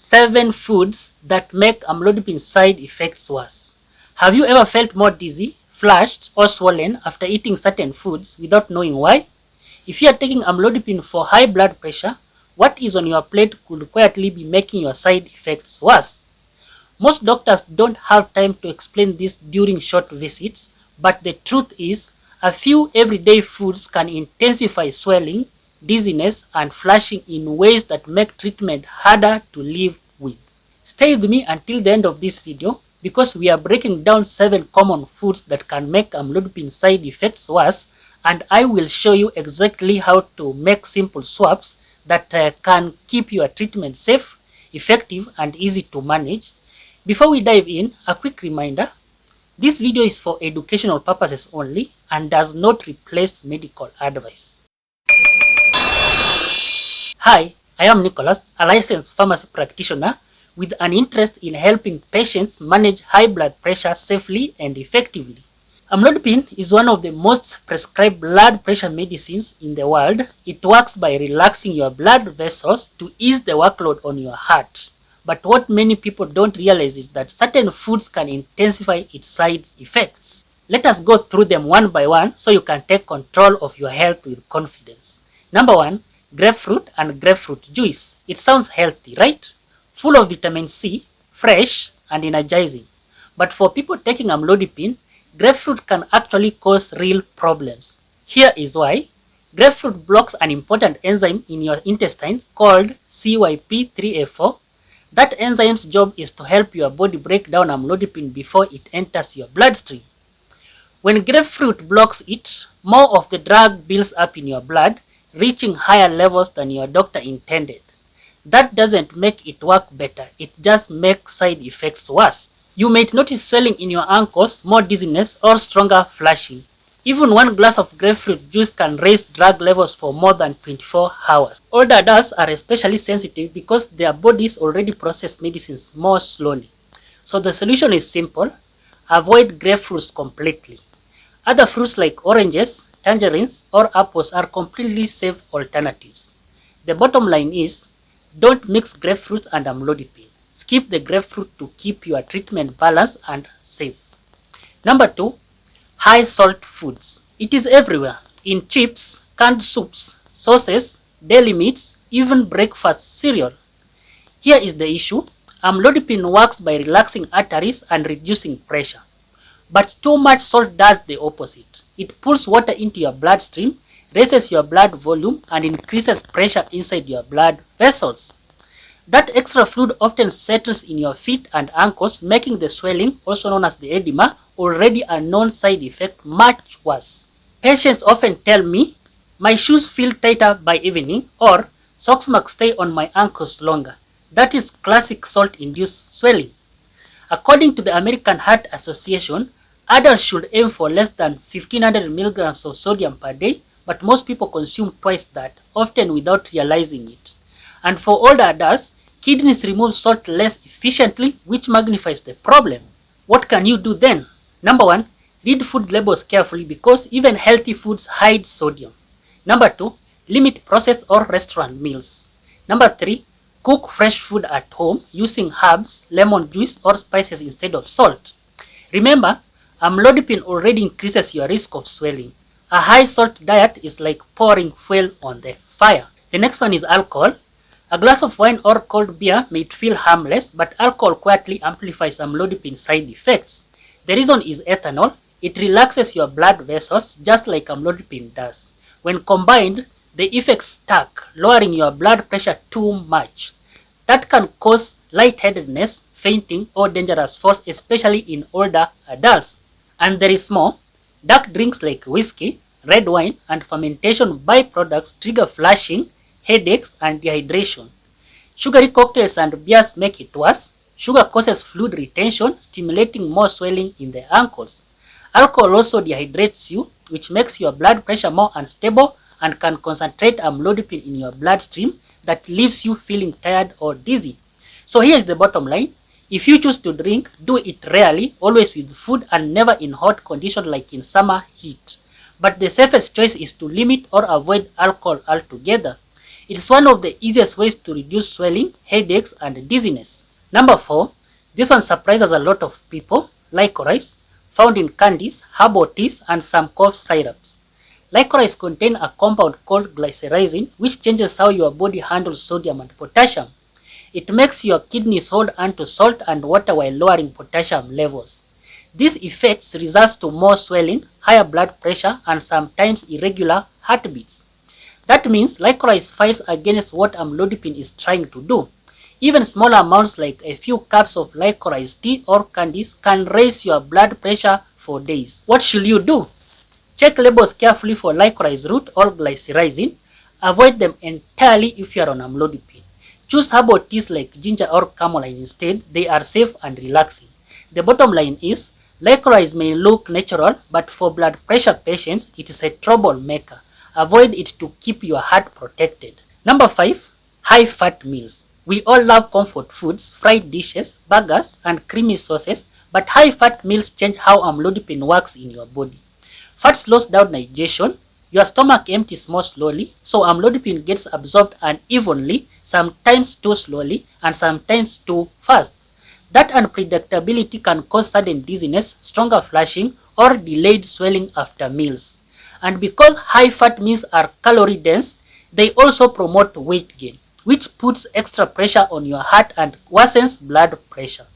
7 foods that make amlodipine side effects worse. Have you ever felt more dizzy, flushed, or swollen after eating certain foods without knowing why? If you are taking amlodipine for high blood pressure, what is on your plate could quietly be making your side effects worse. Most doctors don't have time to explain this during short visits, but the truth is, a few everyday foods can intensify swelling, dizziness, and flushing in ways that make treatment harder to live with. Stay with me until the end of this video because we are breaking down 7 common foods that can make amlodipine side effects worse, and I will show you exactly how to make simple swaps that can keep your treatment safe, effective, and easy to manage. Before we dive in, a quick reminder: this video is for educational purposes only and does not replace medical advice. Hi, I am Nicholas, a licensed pharmacy practitioner with an interest in helping patients manage high blood pressure safely and effectively. Amlodipine is one of the most prescribed blood pressure medicines in the world. It works by relaxing your blood vessels to ease the workload on your heart. But what many people don't realize is that certain foods can intensify its side effects. Let us go through them one by one so you can take control of your health with confidence. Number 1, grapefruit and grapefruit juice. It sounds healthy, right? Full of vitamin C, fresh, and energizing. But for people taking amlodipine, grapefruit can actually cause real problems. Here is why. Grapefruit blocks an important enzyme in your intestine called CYP3A4. That enzyme's job is to help your body break down amlodipine before it enters your bloodstream. When grapefruit blocks it, more of the drug builds up in your blood, reaching higher levels than your doctor intended. That doesn't make it work better, it just makes side effects worse. You might notice swelling in your ankles, more dizziness, or stronger flushing. Even 1 glass of grapefruit juice can raise drug levels for more than 24 hours. Older adults are especially sensitive because their bodies already process medicines more slowly. So the solution is simple: avoid grapefruits completely. Other fruits like oranges, tangerines, or apples are completely safe alternatives. The bottom line is, don't mix grapefruit and amlodipine. Skip the grapefruit to keep your treatment balanced and safe. Number 2, high salt foods. It is everywhere, in chips, canned soups, sauces, deli meats, even breakfast cereal. Here is the issue: amlodipine works by relaxing arteries and reducing pressure. But too much salt does the opposite. It pulls water into your bloodstream, raises your blood volume, and increases pressure inside your blood vessels. That extra fluid often settles in your feet and ankles, making the swelling, also known as the edema, already a known side effect, much worse. Patients often tell me, "My shoes feel tighter by evening," or "Socks marks stay on my ankles longer." That is classic salt-induced swelling. According to the American Heart Association, adults should aim for less than 1500 milligrams of sodium per day, but most people consume twice that, often without realizing it. And for older adults, kidneys remove salt less efficiently, which magnifies the problem. What can you do then? Number 1, read food labels carefully because even healthy foods hide sodium. Number 2, limit processed or restaurant meals. Number 3, cook fresh food at home using herbs, lemon juice, or spices instead of salt. Remember, amlodipine already increases your risk of swelling. A high salt diet is like pouring fuel on the fire. The next one is alcohol. A glass of wine or cold beer may feel harmless, but alcohol quietly amplifies amlodipine side effects. The reason is ethanol. It relaxes your blood vessels just like amlodipine does. When combined, the effects stack, lowering your blood pressure too much. That can cause lightheadedness, fainting, or dangerous falls, especially in older adults. And there is more. Dark drinks like whiskey, red wine, and fermentation byproducts trigger flushing, headaches, and dehydration. Sugary cocktails and beers make it worse. Sugar causes fluid retention, stimulating more swelling in the ankles. Alcohol also dehydrates you, which makes your blood pressure more unstable and can concentrate amlodipine in your bloodstream that leaves you feeling tired or dizzy. So here is the bottom line: if you choose to drink, do it rarely, always with food, and never in hot conditions like in summer heat. But the safest choice is to limit or avoid alcohol altogether. It is one of the easiest ways to reduce swelling, headaches, and dizziness. Number 4, this one surprises a lot of people, licorice, found in candies, herbal teas, and some cough syrups. Licorice contain a compound called glycyrrhizin, which changes how your body handles sodium and potassium. It makes your kidneys hold onto salt and water while lowering potassium levels. These effects result to more swelling, higher blood pressure, and sometimes irregular heartbeats. That means licorice fights against what amlodipine is trying to do. Even small amounts like a few cups of licorice tea or candies can raise your blood pressure for days. What should you do? Check labels carefully for licorice root or glycyrrhizin. Avoid them entirely if you are on amlodipine. Choose herbal teas like ginger or chamomile instead. They are safe and relaxing. The bottom line is, licorice may look natural, but for blood pressure patients, it is a troublemaker. Avoid it to keep your heart protected. Number 5, high-fat meals. We all love comfort foods, fried dishes, burgers, and creamy sauces, but high-fat meals change how amlodipine works in your body. Fat slows down digestion. Your stomach empties more slowly, so amlodipine gets absorbed unevenly, sometimes too slowly and sometimes too fast. That unpredictability can cause sudden dizziness, stronger flushing, or delayed swelling after meals. And because high-fat meals are calorie-dense, they also promote weight gain, which puts extra pressure on your heart and worsens blood pressure.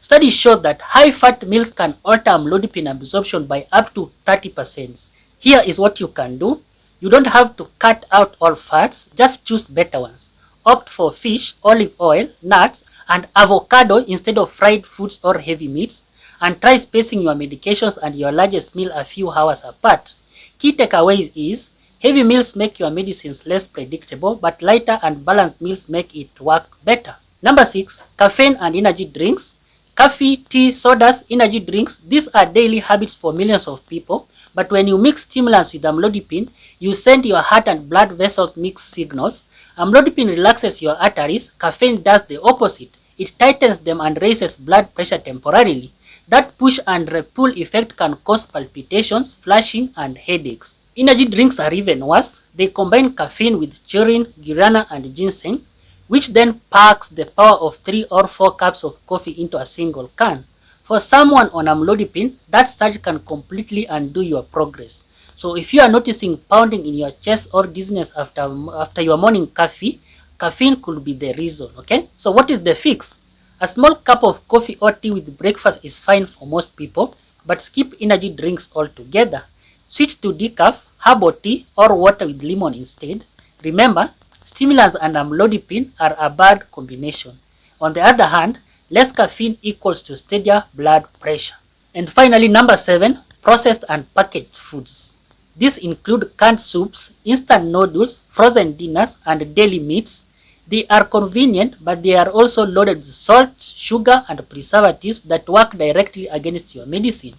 Studies show that high-fat meals can alter amlodipine absorption by up to 30%. Here is what you can do. You don't have to cut out all fats, just choose better ones. Opt for fish, olive oil, nuts, and avocado instead of fried foods or heavy meats, and try spacing your medications and your largest meal a few hours apart. Key takeaways is, heavy meals make your medicines less predictable, but lighter and balanced meals make it work better. Number 6, caffeine and energy drinks. Coffee, tea, sodas, energy drinks, these are daily habits for millions of people, but when you mix stimulants with amlodipine, you send your heart and blood vessels mixed signals. Amlodipine relaxes your arteries, caffeine does the opposite. It tightens them and raises blood pressure temporarily. That push and pull effect can cause palpitations, flushing, and headaches. Energy drinks are even worse. They combine caffeine with taurine, guarana, and ginseng, which then packs the power of 3 or 4 cups of coffee into a single can. For someone on amlodipine, that surge can completely undo your progress. So if you are noticing pounding in your chest or dizziness after your morning coffee, caffeine could be the reason, okay? So what is the fix? A small cup of coffee or tea with breakfast is fine for most people, but skip energy drinks altogether. Switch to decaf, herbal tea, or water with lemon instead. Remember, stimulants and amlodipine are a bad combination. On the other hand, less caffeine equals to steadier blood pressure. And finally, number 7, processed and packaged foods. These include canned soups, instant noodles, frozen dinners, and deli meats. They are convenient, but they are also loaded with salt, sugar, and preservatives that work directly against your medicine.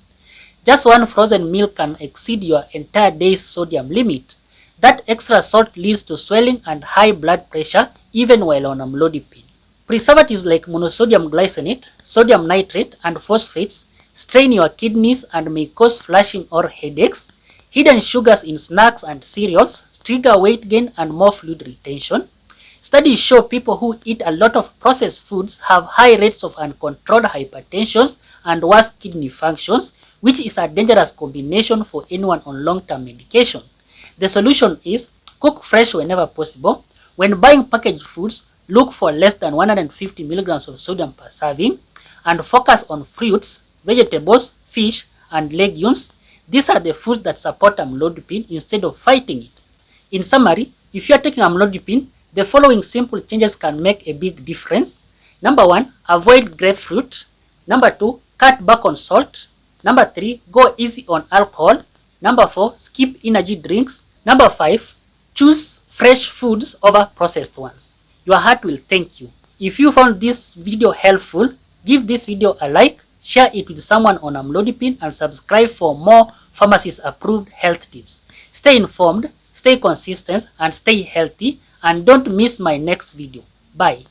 Just one frozen meal can exceed your entire day's sodium limit. That extra salt leads to swelling and high blood pressure even while on amlodipine. Preservatives like monosodium glycinate, sodium nitrate, and phosphates strain your kidneys and may cause flushing or headaches. Hidden sugars in snacks and cereals trigger weight gain and more fluid retention. Studies show people who eat a lot of processed foods have high rates of uncontrolled hypertension and worse kidney functions, which is a dangerous combination for anyone on long-term medication. The solution is cook fresh whenever possible. When buying packaged foods, look for less than 150 milligrams of sodium per serving and focus on fruits, vegetables, fish, and legumes. These are the foods that support amlodipine instead of fighting it. In summary, if you are taking amlodipine, the following simple changes can make a big difference. Number 1, avoid grapefruit. Number 2, cut back on salt. Number 3, go easy on alcohol. Number 4, skip energy drinks. Number 5, choose fresh foods over processed ones. Your heart will thank you. If you found this video helpful, give this video a like, share it with someone on amlodipine, and subscribe for more pharmacist-approved health tips. Stay informed, stay consistent, and stay healthy, and don't miss my next video. Bye.